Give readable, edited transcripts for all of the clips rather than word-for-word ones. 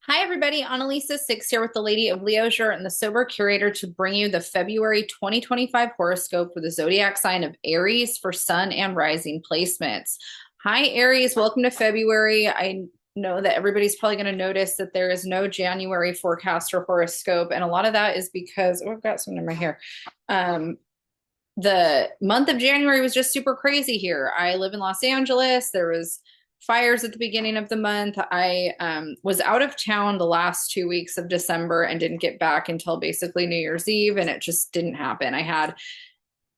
Hi, everybody. Analisa Six here with the Lady of Leisure and the Sober Curator to bring you the February 2025 horoscope for the zodiac sign of Aries for sun and rising placements. Hi, Aries. Welcome to February. I know that everybody's probably going to notice that there is no January forecast or horoscope, and a lot of that is because I've got something in my hair. Um, the month of January was just super crazy here. I live in Los Angeles. There was fires at the beginning of the month. I was out of town the last 2 weeks of December and didn't get back until basically New Year's Eve, and it just didn't happen. I had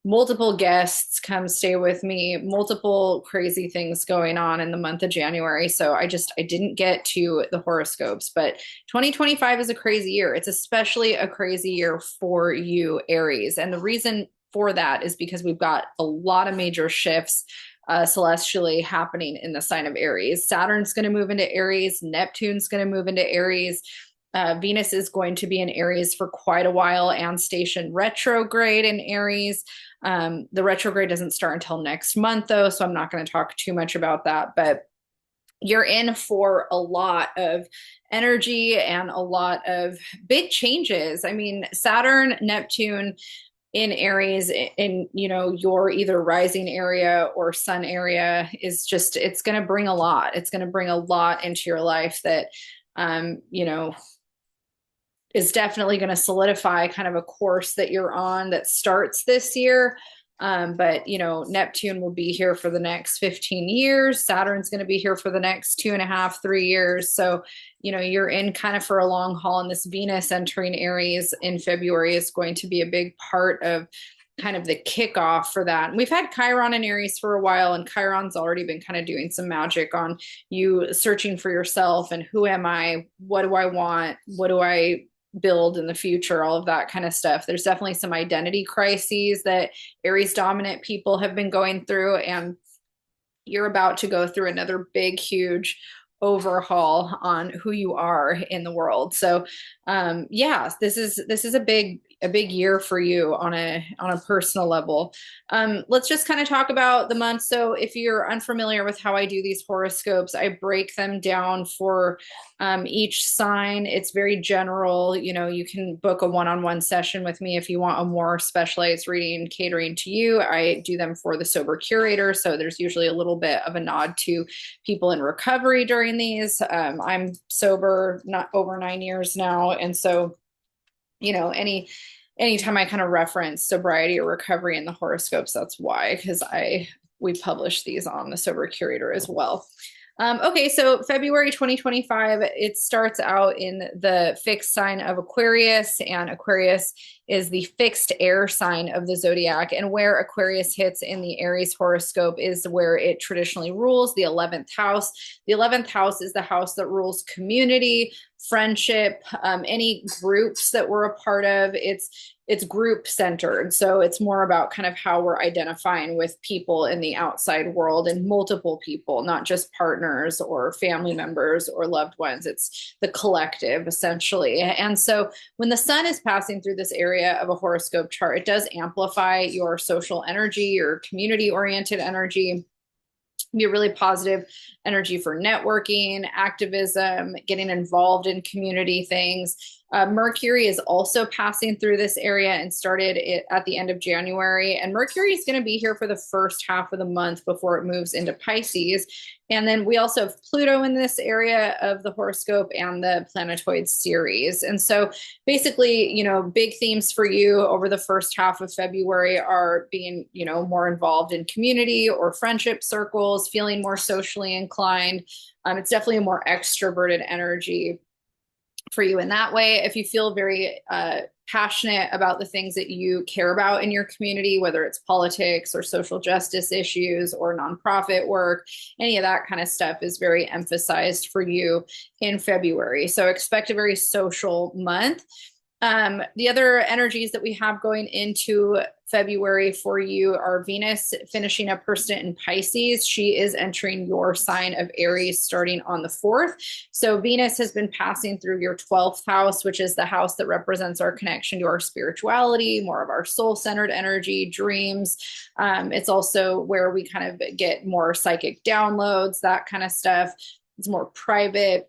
multiple guests come stay with me, multiple crazy things going on in the month of January. So I didn't get to the horoscopes, but 2025 is a crazy year. It's especially a crazy year for you, Aries. And the reason for that is because we've got a lot of major shifts celestially happening in the sign of Aries. Saturn's going to move into Aries. Neptune's going to move into Aries. Venus is going to be in Aries for quite a while and station retrograde in Aries. The retrograde doesn't start until next month, though, so I'm not going to talk too much about that. But you're in for a lot of energy and a lot of big changes. I mean, Saturn, Neptune, in Aries in your either rising area or sun area is just it's going to bring a lot. It's going to bring a lot into your life that um you know is definitely going to solidify kind of a course that you're on that starts this year. But Neptune will be here for the next 15 years. Saturn's going to be here for the next 2.5, 3 years. So, you're in kind of for a long haul, and this Venus entering Aries in February is going to be a big part of kind of the kickoff for that. And we've had Chiron in Aries for a while, and Chiron's already been kind of doing some magic on you searching for yourself and who am I? What do I want? What do I build in the future, all of that kind of stuff. There's definitely some identity crises that Aries dominant people have been going through, and you're about to go through another big, huge overhaul on who you are in the world. So, yeah, this is a big year for you on a personal level. Let's just kind of talk about the month. So, if you're unfamiliar with how I do these horoscopes, I break them down for each sign. It's very general. You can book a one-on-one session with me if you want a more specialized reading catering to you. I do them for the sober curator, so there's usually a little bit of a nod to people in recovery during these. I'm sober, not over 9 years now, and so anytime I kind of reference sobriety or recovery in the horoscopes, that's why, because we publish these on the sober curator as well. Okay, so February 2025, it starts out in the fixed sign of Aquarius, and Aquarius is the fixed air sign of the zodiac. And where Aquarius hits in the Aries horoscope is where it traditionally rules, the 11th house. The 11th house is the house that rules community, friendship, any groups that we're a part of. It's group centered. So it's more about kind of how we're identifying with people in the outside world and multiple people, not just partners or family members or loved ones. It's the collective essentially. And so when the sun is passing through this area of a horoscope chart, it does amplify your social energy, your community oriented energy. Be a really positive energy for networking, activism, getting involved in community things. Mercury is also passing through this area and started it at the end of January. And Mercury is going to be here for the first half of the month before it moves into Pisces. And then we also have Pluto in this area of the horoscope and the planetoid series. And so basically, big themes for you over the first half of February are being, more involved in community or friendship circles, feeling more socially inclined. It's definitely a more extroverted energy for you in that way. If you feel very passionate about the things that you care about in your community, whether it's politics or social justice issues or nonprofit work, any of that kind of stuff is very emphasized for you in February. So expect a very social month. The other energies that we have going into February for you are Venus finishing up her stint in Pisces. She is entering your sign of Aries starting on the 4th. So Venus has been passing through your 12th house, which is the house that represents our connection to our spirituality, more of our soul-centered energy, dreams. It's also where we kind of get more psychic downloads, that kind of stuff. It's more private.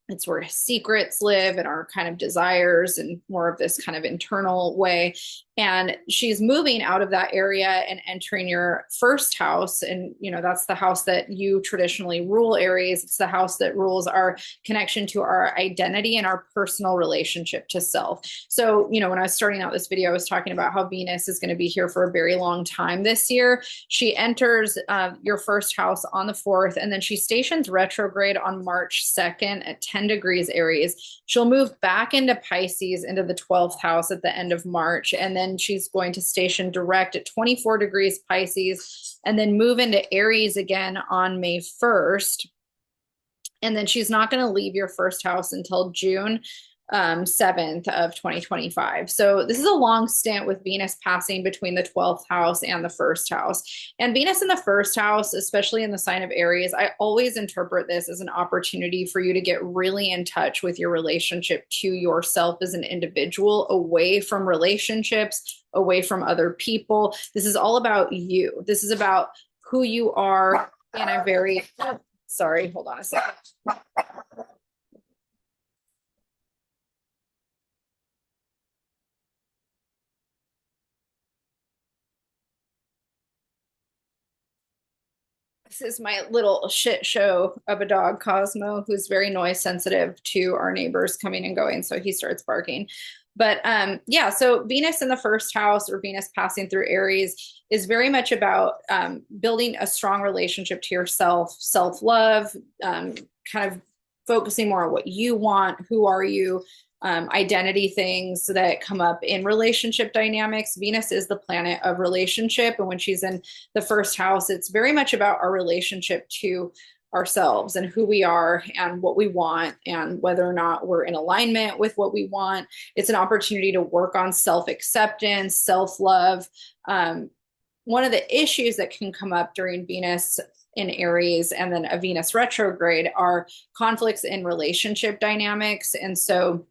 It's where secrets live and our kind of desires and more of this kind of internal way. And she's moving out of that area and entering your first house. And, that's the house that you traditionally rule, Aries. It's the house that rules our connection to our identity and our personal relationship to self. So, when I was starting out this video, I was talking about how Venus is going to be here for a very long time this year. She enters your first house on the 4th, and then she stations retrograde on March 2nd at 10 degrees Aries. She'll move back into Pisces into the 12th house at the end of March, and then she's going to station direct at 24 degrees Pisces and then move into Aries again on May 1st. And then she's not going to leave your first house until June 7th of 2025. So this is a long stint with Venus passing between the 12th house and the first house. And Venus in the first house, especially in the sign of Aries, I always interpret this as an opportunity for you to get really in touch with your relationship to yourself as an individual, away from relationships, away from other people. This is all about you. This is about who you are in a very, sorry, hold on a second. This is my little shit show of a dog, Cosmo, who's very noise sensitive to our neighbors coming and going. So he starts barking. But yeah, so Venus in the first house, or Venus passing through Aries, is very much about building a strong relationship to yourself, self-love, kind of focusing more on what you want, who are you, identity things that come up in relationship dynamics. Venus is the planet of relationship. And when she's in the first house, it's very much about our relationship to ourselves and who we are and what we want and whether or not we're in alignment with what we want. It's an opportunity to work on self-acceptance, self-love. One of the issues that can come up during Venus in Aries and then a Venus retrograde are conflicts in relationship dynamics. And so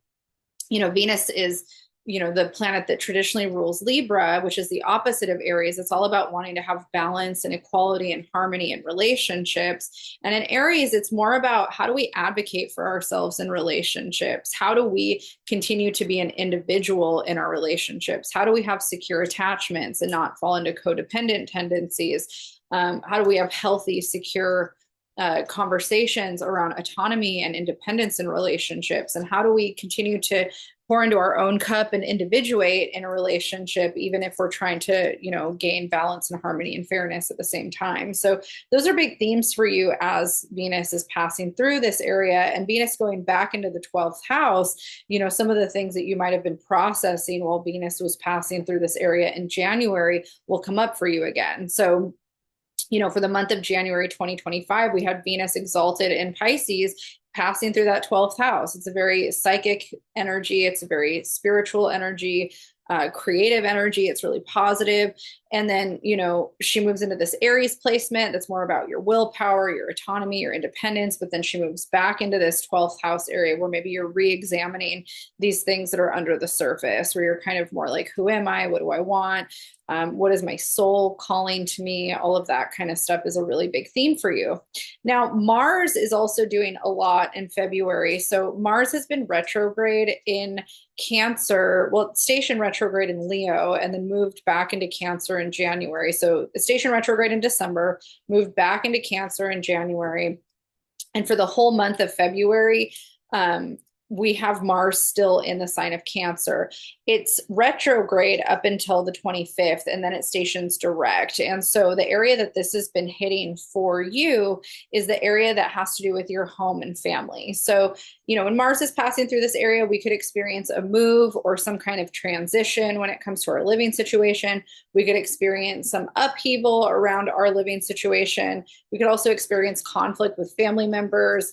Venus is, the planet that traditionally rules Libra, which is the opposite of Aries. It's all about wanting to have balance and equality and harmony in relationships. And in Aries, it's more about how do we advocate for ourselves in relationships? How do we continue to be an individual in our relationships? How do we have secure attachments and not fall into codependent tendencies? How do we have healthy, secure conversations around autonomy and independence in relationships? And how do we continue to pour into our own cup and individuate in a relationship, even if we're trying to, gain balance and harmony and fairness at the same time? So those are big themes for you as Venus is passing through this area, and Venus going back into the 12th house. Some of the things that you might have been processing while Venus was passing through this area in January will come up for you again. So for the month of January 2025, we had Venus exalted in Pisces passing through that 12th house. It's a very psychic energy. It's a very spiritual energy, creative energy. It's really positive. And then, she moves into this Aries placement that's more about your willpower, your autonomy, your independence. But then she moves back into this 12th house area where maybe you're re-examining these things that are under the surface, where you're kind of more like, who am I? What do I want? What is my soul calling to me? All of that kind of stuff is a really big theme for you. Now, Mars is also doing a lot in February. So Mars has been retrograde in Cancer, station retrograde in Leo, and then moved back into Cancer in January. So station retrograde in December, moved back into Cancer in January. And for the whole month of February, we have Mars still in the sign of Cancer. It's retrograde up until the 25th, and then it stations direct. And so the area that this has been hitting for you is the area that has to do with your home and family. So, when Mars is passing through this area, we could experience a move or some kind of transition when it comes to our living situation. We could experience some upheaval around our living situation. We could also experience conflict with family members.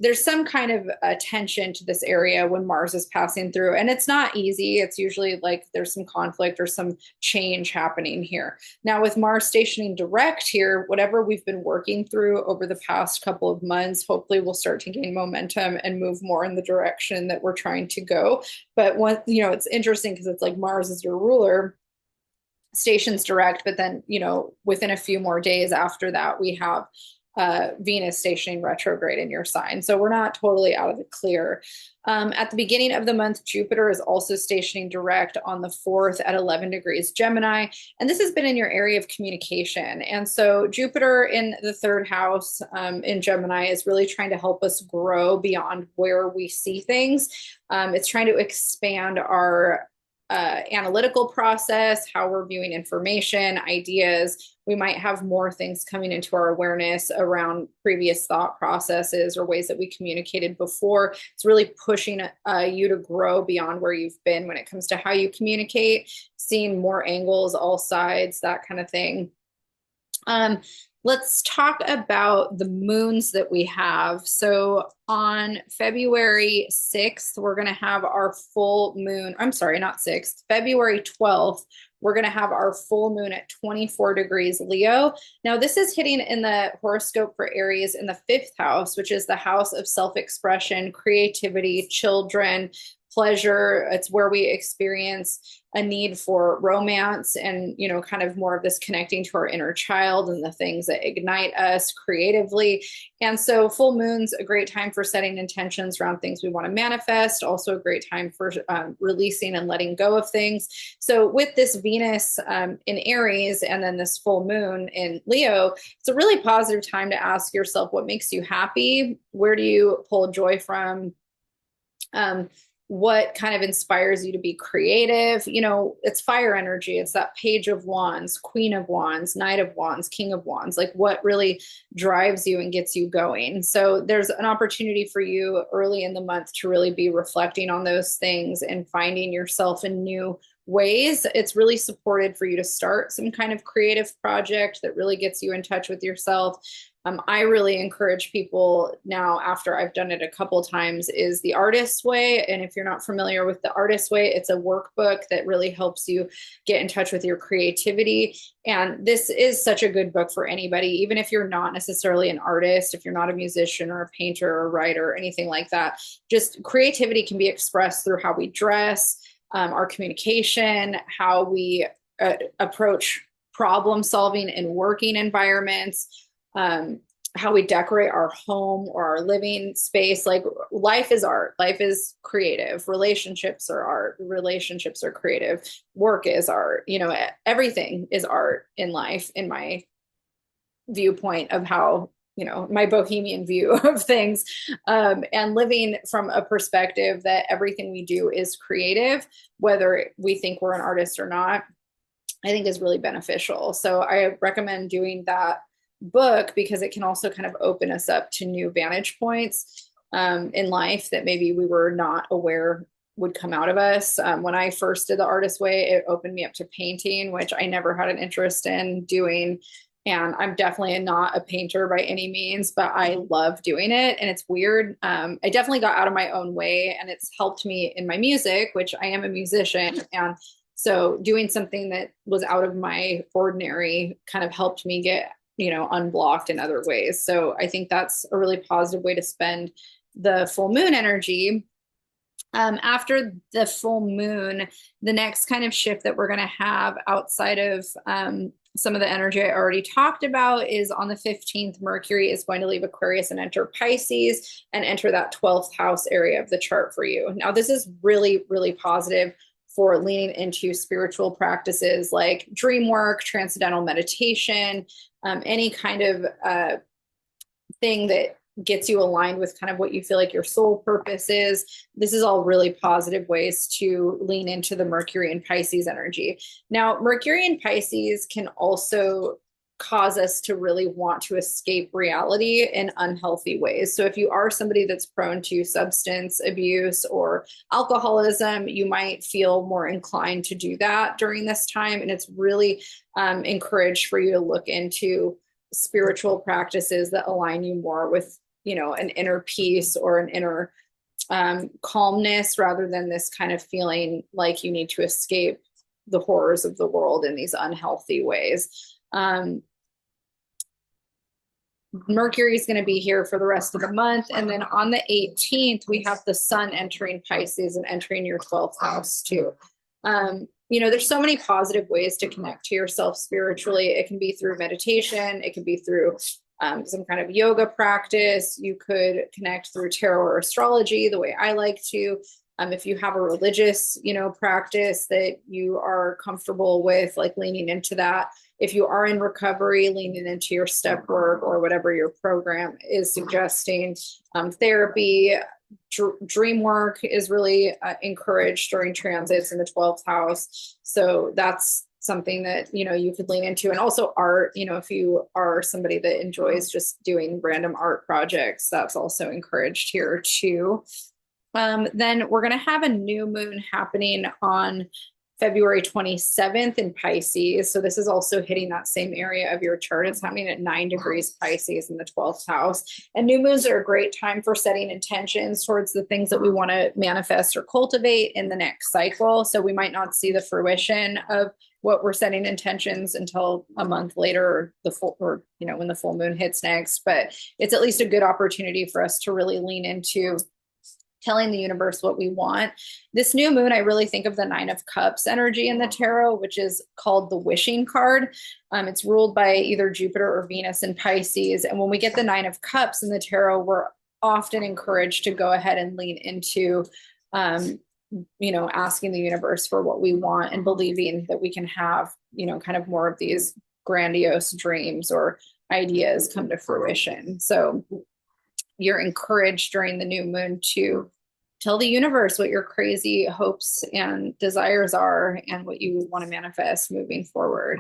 There's some kind of tension to this area when Mars is passing through, and it's not easy. It's usually like there's some conflict or some change happening here. Now, with Mars stationing direct here, whatever we've been working through over the past couple of months, hopefully we'll start to gain momentum and move more in the direction that we're trying to go. But it's interesting because it's like Mars is your ruler, stations direct, but then, within a few more days after that, we have Venus stationing retrograde in your sign. So we're not totally out of the clear. At the beginning of the month, Jupiter is also stationing direct on the 4th at 11 degrees Gemini. And this has been in your area of communication. And so Jupiter in the third house in Gemini is really trying to help us grow beyond where we see things. It's trying to expand our analytical process, how we're viewing information, ideas. We might have more things coming into our awareness around previous thought processes or ways that we communicated before. It's really pushing you to grow beyond where you've been when it comes to how you communicate, seeing more angles, all sides, that kind of thing. Let's talk about the moons that we have. So on February 6th, we're going to have our full moon. I'm sorry, not 6th, February 12th. We're going to have our full moon at 24 degrees Leo. Now, this is hitting in the horoscope for Aries in the 5th house, which is the house of self-expression, creativity, children, pleasure. It's where we experience a need for romance and, you know, kind of more of this connecting to our inner child and the things that ignite us creatively. And so full moon's a great time for setting intentions around things we want to manifest, also a great time for releasing and letting go of things. So with this Venus in Aries and then this full moon in Leo, it's a really positive time to ask yourself what makes you happy? Where do you pull joy from? What kind of inspires you to be creative? You know, it's fire energy. It's that Page of Wands, Queen of Wands, Knight of Wands, King of Wands, like what really drives you and gets you going. So there's an opportunity for you early in the month to really be reflecting on those things and finding yourself in new ways. It's really supported for you to start some kind of creative project that really gets you in touch with yourself. I really encourage people now, after I've done it a couple times, is the Artist's Way. And if you're not familiar with the Artist's Way, it's a workbook that really helps you get in touch with your creativity. And this is such a good book for anybody, even if you're not necessarily an artist, if you're not a musician or a painter or a writer or anything like that. Just creativity can be expressed through how we dress, our communication, how we approach problem solving in working environments, how we decorate our home or our living space. Like life is art, life is creative, relationships are art, relationships are creative, work is art, you know, everything is art in life, in my viewpoint of how, you know, my bohemian view of things, and living from a perspective that everything we do is creative, whether we think we're an artist or not, I think is really beneficial. So I recommend doing that book because it can also kind of open us up to new vantage points in life that maybe we were not aware would come out of us. When I first did the Artist's Way, it opened me up to painting, which I never had an interest in doing. And I'm definitely not a painter by any means, but I love doing it. And it's weird. I definitely got out of my own way, and it's helped me in my music, which I am a musician. And so doing something that was out of my ordinary kind of helped me get, you know, unblocked in other ways. So I think that's a really positive way to spend the full moon energy. After the full moon, the next kind of shift that we're going to have outside of some of the energy I already talked about is on the 15th, Mercury is going to leave Aquarius and enter Pisces and enter that 12th house area of the chart for you. Now, this is really, really positive for leaning into spiritual practices like dream work, transcendental meditation, any kind of thing that gets you aligned with kind of what you feel like your soul purpose is. This is all really positive ways to lean into the Mercury and Pisces energy. Now, Mercury and Pisces can also cause us to really want to escape reality in unhealthy ways. So if you are somebody that's prone to substance abuse or alcoholism, you might feel more inclined to do that during this time. And it's really encouraged for you to look into spiritual practices that align you more with, you know, an inner peace or an inner calmness, rather than this kind of feeling like you need to escape the horrors of the world in these unhealthy ways. Mercury is going to be here for the rest of the month. And then on the 18th, we have the sun entering Pisces and entering your 12th house too. You know, there's so many positive ways to connect to yourself spiritually. It can be through meditation. It can be through some kind of yoga practice. You could connect through tarot or astrology the way I like to. If you have a religious, practice that you are comfortable with, like leaning into that. If you are in recovery, leaning into your step work or whatever your program is suggesting. Therapy, dream work is really encouraged during transits in the 12th house. So that's something that you could lean into. And also art, if you are somebody that enjoys just doing random art projects, that's also encouraged here too. Then we're going to have a new moon happening on February 27th in Pisces. So this is also hitting that same area of your chart. It's happening at 9 degrees Pisces in the 12th house. And new moons are a great time for setting intentions towards the things that we want to manifest or cultivate in the next cycle. So we might not see the fruition of what we're setting intentions until a month later, or when the full moon hits next. But it's at least a good opportunity for us to really lean into telling the universe what we want. This new moon, I really think of the 9 of Cups energy in the tarot, which is called the wishing card. It's ruled by either Jupiter or Venus in Pisces. And when we get the 9 of Cups in the tarot, we're often encouraged to go ahead and lean into, asking the universe for what we want and believing that we can have, kind of more of these grandiose dreams or ideas come to fruition. So you're encouraged during the new moon to tell the universe what your crazy hopes and desires are and what you want to manifest moving forward.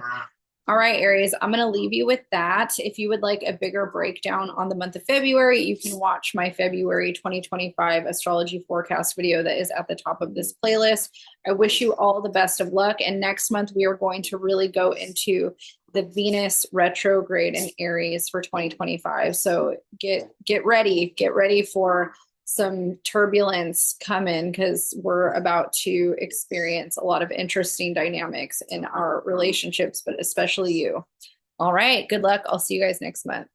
All right, Aries, I'm going to leave you with that. If you would like a bigger breakdown on the month of February, you can watch my February 2025 astrology forecast video that is at the top of this playlist. I wish you all the best of luck. And next month, we are going to really go into the Venus retrograde in Aries for 2025. So get ready for some turbulence coming, because we're about to experience a lot of interesting dynamics in our relationships, but especially you. All right, good luck. I'll see you guys next month.